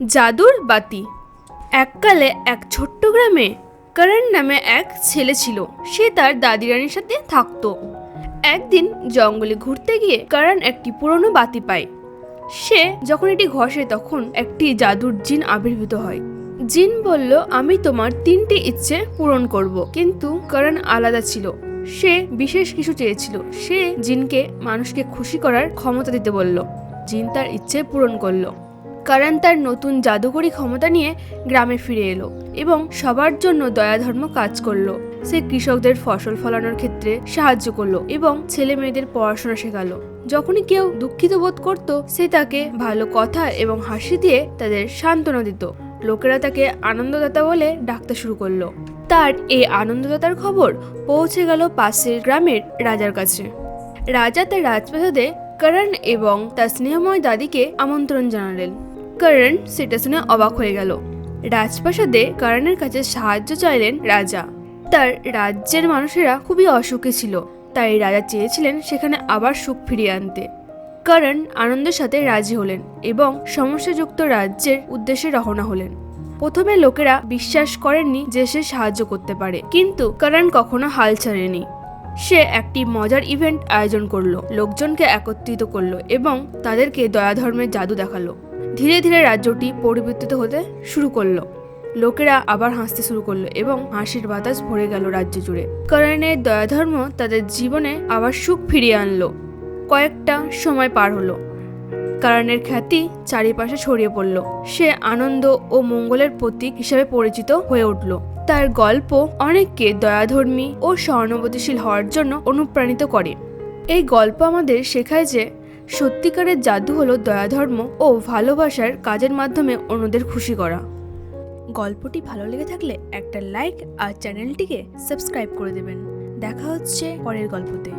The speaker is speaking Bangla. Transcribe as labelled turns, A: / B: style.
A: জাদুর বাতি। এককালে এক ছোট্ট গ্রামে করণ নামে এক ছেলে ছিল। সে তার দাদি রানীর সাথে থাকতো। একদিন জঙ্গলে ঘুরতে গিয়ে করণ একটি পুরনো বাতি পায়। সে যখন এটি ঘষে তখন একটি জাদুর জিন আবির্ভূত হয়। জিন বলল, আমি তোমার 3টি ইচ্ছে পূরণ করব। কিন্তু করণ আলাদা ছিল। সে বিশেষ কিছু চেয়েছিল। সে জিনকে মানুষকে খুশি করার ক্ষমতা দিতে বলল। জিন তার ইচ্ছে পূরণ করলো। করণ তার নতুন জাদুকরী ক্ষমতা নিয়ে গ্রামে ফিরে এলো এবং সবার জন্য দয়াধর্ম কাজ করলো। সে কৃষকদের ফসল ফলানোর ক্ষেত্রে সাহায্য করলো এবং ছেলে মেয়েদের পড়াশোনা শেখালো। যখনই কেউ দুঃখিত বোধ করত, সে তাকে ভালো কথা এবং হাসি দিয়ে তাদের সান্ত্বনা দিত। লোকেরা তাকে আনন্দদাতা বলে ডাকতে শুরু করলো। তার এই আনন্দদাতার খবর পৌঁছে গেল পাশের গ্রামের রাজার কাছে। রাজা তার রাজপ্রাসাদে করণ এবং তার স্নেহময় দাদিকে আমন্ত্রণ জানালেন। করণ সেটা শুনে অবাক হয়ে গেল। রাজপ্রাসাদে করণের কাছে সাহায্য চাইলেন রাজা। তার রাজ্যের মানুষেরা খুবই অসুখী ছিল, তাই রাজা চেয়েছিলেন সেখানে আবার সুখ ফিরিয়ে আনতে। করণ আনন্দের সাথে রাজি হলেন এবং সমস্যাযুক্ত রাজ্যের উদ্দেশ্যে রওনা হলেন। প্রথমে লোকেরা বিশ্বাস করেননি যে সে সাহায্য করতে পারে, কিন্তু করণ কখনো হাল ছাড়েনি। সে একটি মজার ইভেন্ট আয়োজন করলো, লোকজনকে একত্রিত করলো এবং তাদেরকে দয়াধর্মের জাদু দেখালো। ধীরে ধীরে রাজ্যটি পরিবর্তিত হতে শুরু করলো। লোকেরা আবার হাসতে শুরু করলো এবং হাসির বাতাস ভরে গেল রাজ্য জুড়ে। করণের দয়াধর্ম তাদের জীবনে আবার সুখ ফিরিয়ে আনলো। কয়েকটা সময় পার হলো। করণের খ্যাতি চারিপাশে ছড়িয়ে পড়ল। সে আনন্দ ও মঙ্গলের প্রতীক হিসেবে পরিচিত হয়ে উঠল। তার গল্প অনেককে দয়াধর্মী ও সহানুভূতিশীল হওয়ার জন্য অনুপ্রাণিত করে। এই গল্প আমাদের শেখায় যে সত্যিকারের জাদু হলো দয়াধর্ম ও ভালোবাসার কাজের মাধ্যমে অন্যদের খুশি করা। গল্পটি ভালো লেগে থাকলে একটা লাইক আর চ্যানেলটিকে সাবস্ক্রাইব করে দেবেন। দেখা হচ্ছে পরের গল্পতে।